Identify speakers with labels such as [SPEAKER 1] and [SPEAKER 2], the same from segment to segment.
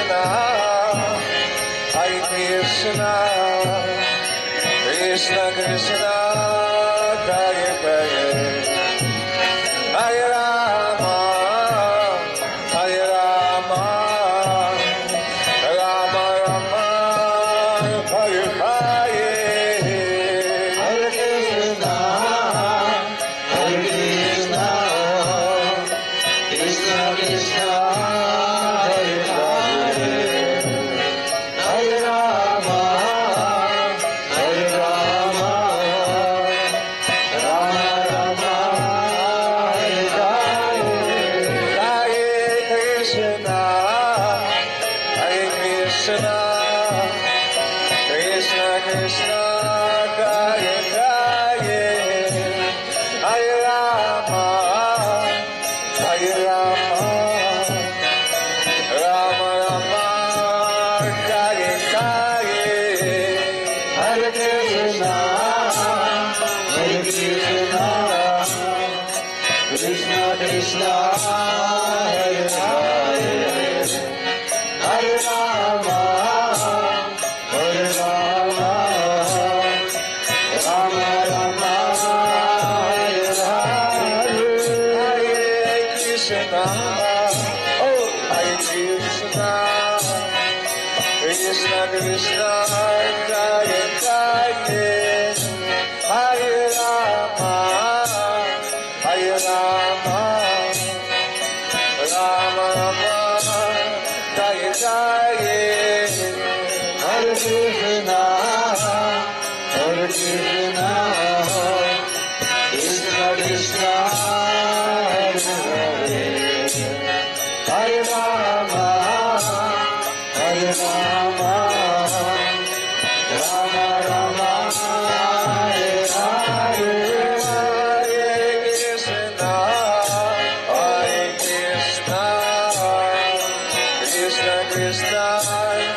[SPEAKER 1] Krishna, Hare Krishna, Krishna Krishna, Hare Hare, Hare Rama, Hare Rama, Rama Rama, Hare Hare, Hare Krishna, Hare Krishna, Krishna Krishna, Hare Hare, Hare Rama, Hare Rama, Rama Rama, Hare Hare, Hare Krishna, Hare Krishna, Krishna Krishna, Hare Hare, Hare Rama, Hare Rama, Rama Rama, Hare Hare, Hare Krishna, Hare Krishna, Krishna Krishna, Hare Hare, Hare Rama, Hare Rama, Rama Rama, Hare Hare, Hare Krishna, oh Hare Krishna, Krishna Krishna, Hare Hare, Hare Rama, Hare Rama, Rama Rama, Hare Hare, Hare Krishna, Hare Krishna, Krishna Krishna, Hare Hare, Hare Rama, Hare Rama, Rama Rama, Hare Hare, Hare Krishna, Hare Krishna, Krishna Krishna, Hare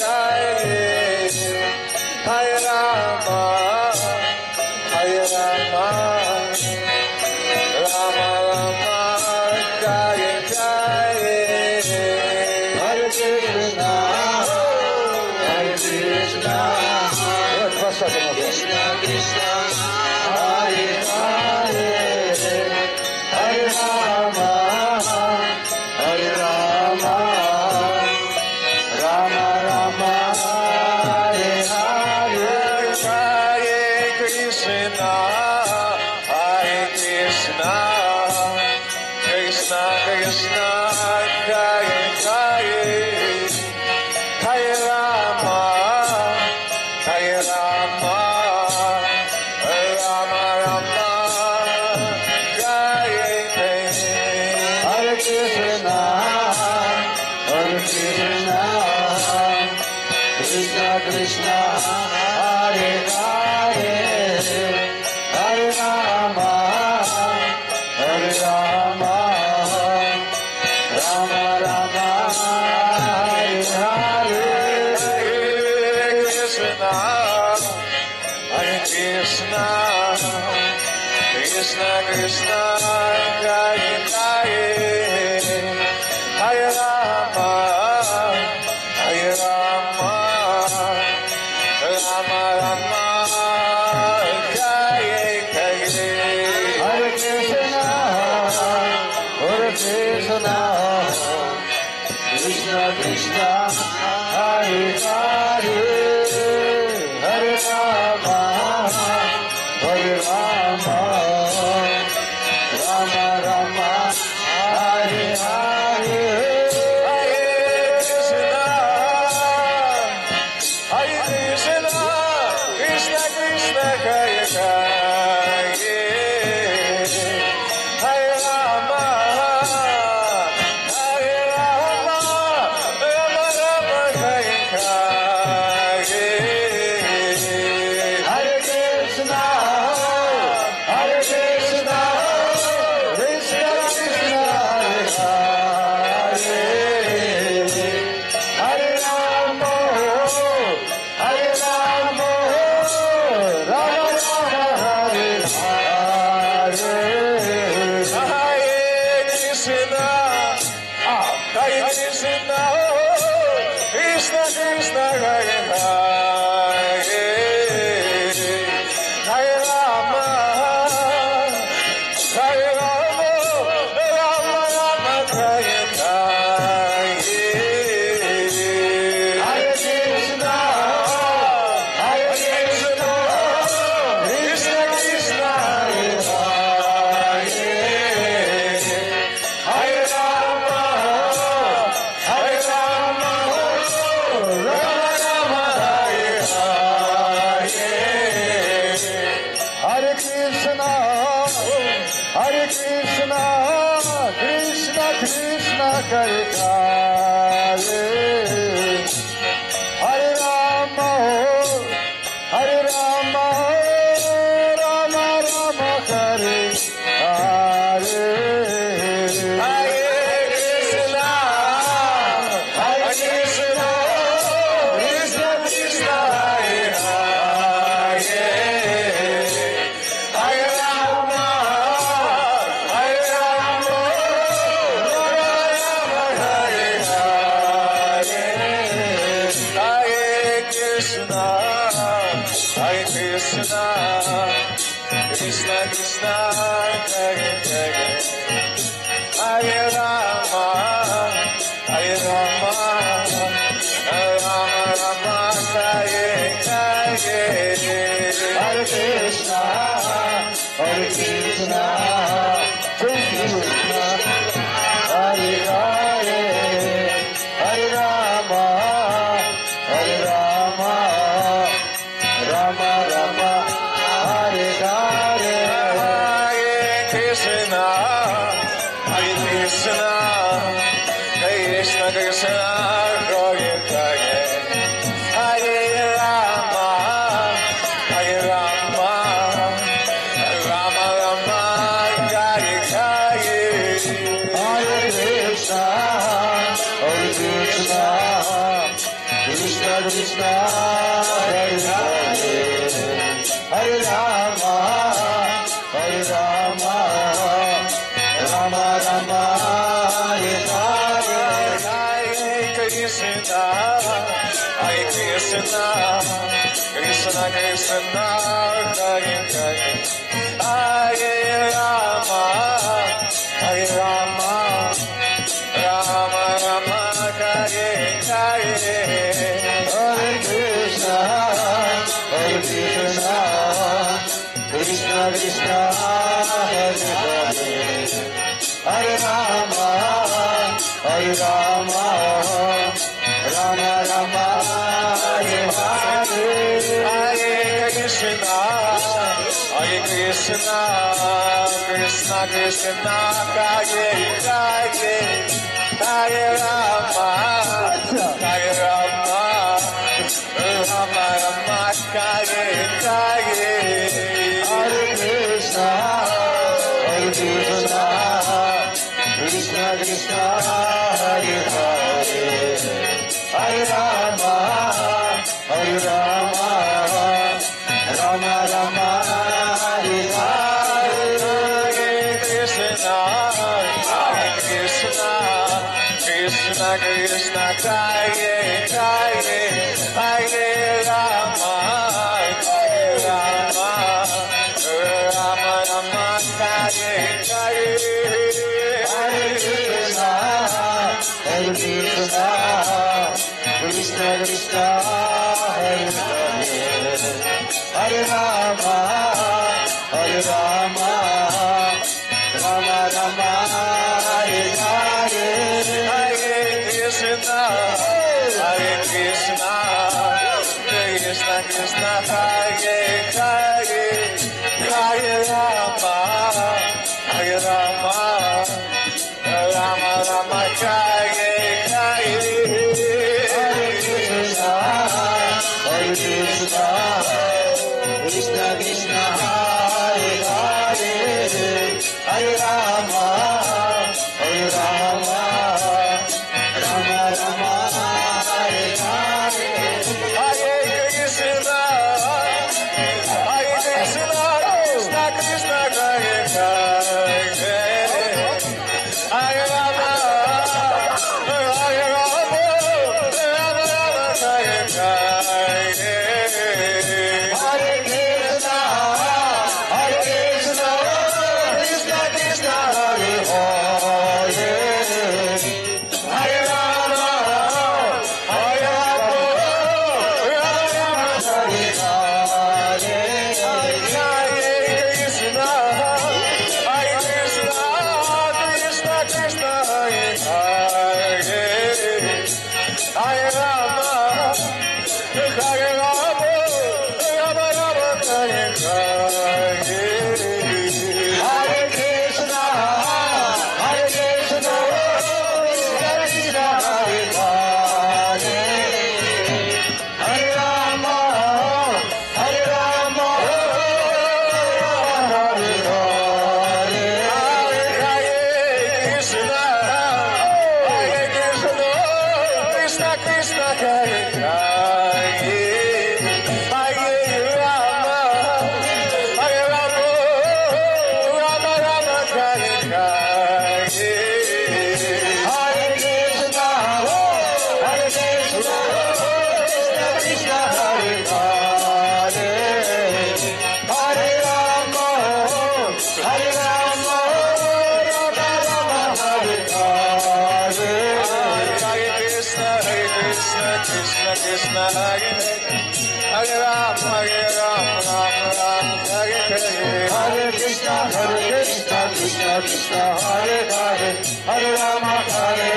[SPEAKER 1] Hare, Hare Rama, Hare Rama, Rama Rama, Hare Hare, Hare Krishna, Hare Krishna, Krishna Krishna, Hare Hare, Hare Rama, Hare Rama, Rama Rama, Hare Hare, Hare Krishna, Hare Krishna, Krishna Krishna, Hare Hare, Hare Rama, Hare Rama, Rama Rama, Hare Hare, Hare Krishna, Hare Krishna, Krishna Krishna, Hare Hare, Hare Rama, Hare Rama, Rama Rama, Hare Hare, Hare Krishna, Hare Krishna, Krishna Krishna, Hare Hare, Hare Rama, Hare Rama, Rama Rama, Hare Hare, Hare Krishna, Hare Krishna, Krishna Krishna, Hare Hare, Hare Rama, Hare Rama, Rama Rama, Hare Hare, Hare Krishna, Hare Krishna, Krishna Krishna, Hare Hare, Hare Rama, Hare Rama, Rama Rama, Hare Hare. Hare Hare, Hare Rama, Hare Rama, Rama Rama, Hare Hare, Hare Krishna, Hare Krishna, Krishna Krishna, Hare Hare, Hare Rama, Hare Rama, Rama Rama, Hare Hare, Hare Krishna, Hare Krishna, Krishna Krishna, Hare Hare, Hare Rama, Hare Rama, Rama Rama, Hare Hare, Hare Krishna, Hare Krishna, Krishna Krishna, Hare Hare, Hare Rama, Hare Rama, Rama Rama, Hare Hare, Hare Krishna, Hare Krishna, Krishna Krishna, Hare Hare, Hare Rama, Hare Rama, Rama Rama, Hare Hare, Hare Krishna, Hare Krishna, Krishna Krishna, Hare Hare, Hare Rama, Hare Rama, Rama Rama, Hare Hare, Hare Krishna, Hare Krishna, Krishna Krishna, Hare Hare, Hare Rama, Hare Rama, Rama Rama, Hare Hare, Hare Krishna, Hare Krishna, Krishna Krishna, Hare Hare, Hare Rama, Hare Rama, Rama Rama, Hare Hare, Hare Krishna, Hare Krishna, Krishna Krishna, Hare Hare, Hare Rama, Hare Rama, Rama Rama, Hare Hare, Hare Krishna, Hare Krishna, Krishna Krishna, Hare Hare, Hare Rama, Hare Rama, Rama Rama, Hare Hare, Hare Krishna, Hare Krishna, Krishna Krishna, Hare Hare, Hare Rama, Hare Rama, Rama Rama, Hare Hare, Hare Krishna, Hare Krishna, Krishna Krishna, Hare Hare, Hare Rama, Hare Rama, Rama Rama, Hare Hare, Hare Krishna, Hare Krishna, Krishna Krishna, Hare Hare, Hare Rama, Hare Rama, Rama Rama, Hare Hare, Hare Krishna, Hare Krishna, Krishna Krishna, Hare Hare, Hare Rama, Hare Rama, Rama Rama, Hare Hare, Hare Krishna, Krishna Krishna, Hare Krishna Hare Hare Ram Hare Ram Ram Ram Hare Hare Hare Krishna Krishna Krishna Hare Hare Hare Rama Rama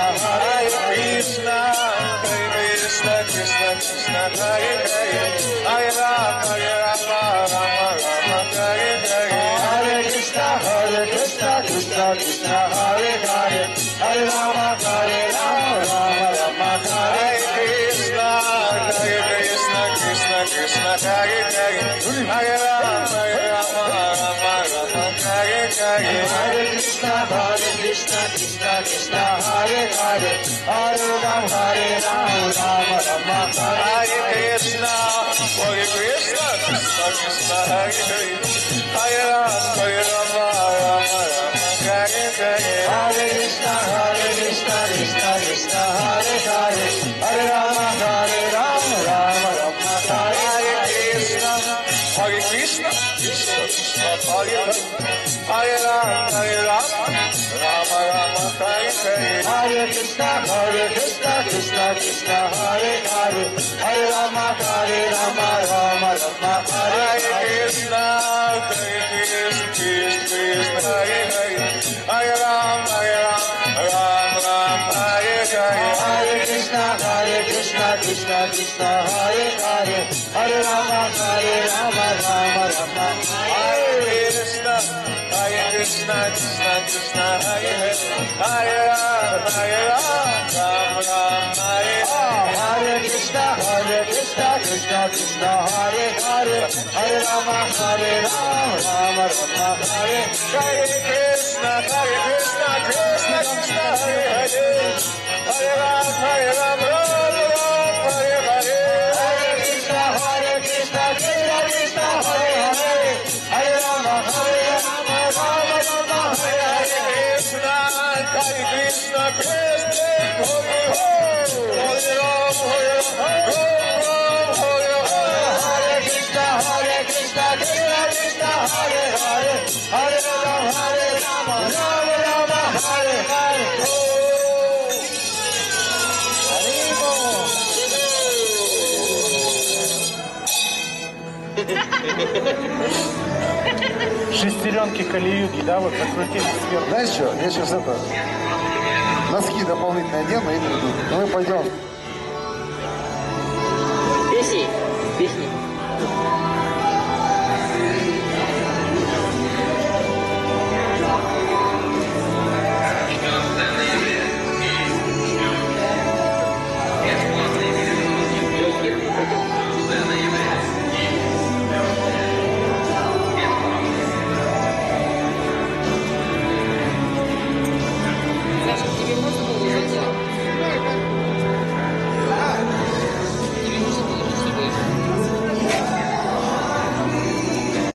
[SPEAKER 1] Hare Krishna Krishna Krishna Hare Hare Hare Rama Rama Rama Hare Hare Hare Krishna Krishna Krishna Hare Hare Hare Rama Rama Rama Hare Krishna Krishna Krishna Hare Hare Hare Rama Rama Rama Hare Hare Hare Krishna Krishna Krishna Hare Hare Hare Rama Rama Hare Krishna Krishna Krishna Hare Hare Hare Rama Rama Hare Hare Hare Krishna Krishna Krishna Hare Hare Hare Rama Rama Hare Krishna Krishna Krishna Hare Hare Rama Rama Hare Hare Hare Krishna Krishna Krishna Hare Hare Hare Rama Rama Hare Krishna Krishna Hare Hare Hare Rama Rama Hare Hare Hare Krishna Krishna Krishna Hare Hare Hare Rama Rama Hare Krishna Krishna Krishna Hare Hare Hare Rama Hare Hare Krishna Krishna Krishna Hare Hare Hare Rama Rama Hare Krishna Krishna Krishna Hare Hare Hare Rama Hare Hare Hare Krishna Krishna Krishna Hare Hare Hare Rama Rama Hare Krishna Krishna Krishna Hare Krishna Krishna Krishna Hare Hare Hare Rama Hare Hare
[SPEAKER 2] Шестеренки Кали-юги, да, вот закрутились сверху.
[SPEAKER 3] Знаешь что, я сейчас носки дополнительно одену и приду. Мы пойдем.
[SPEAKER 4] Песни.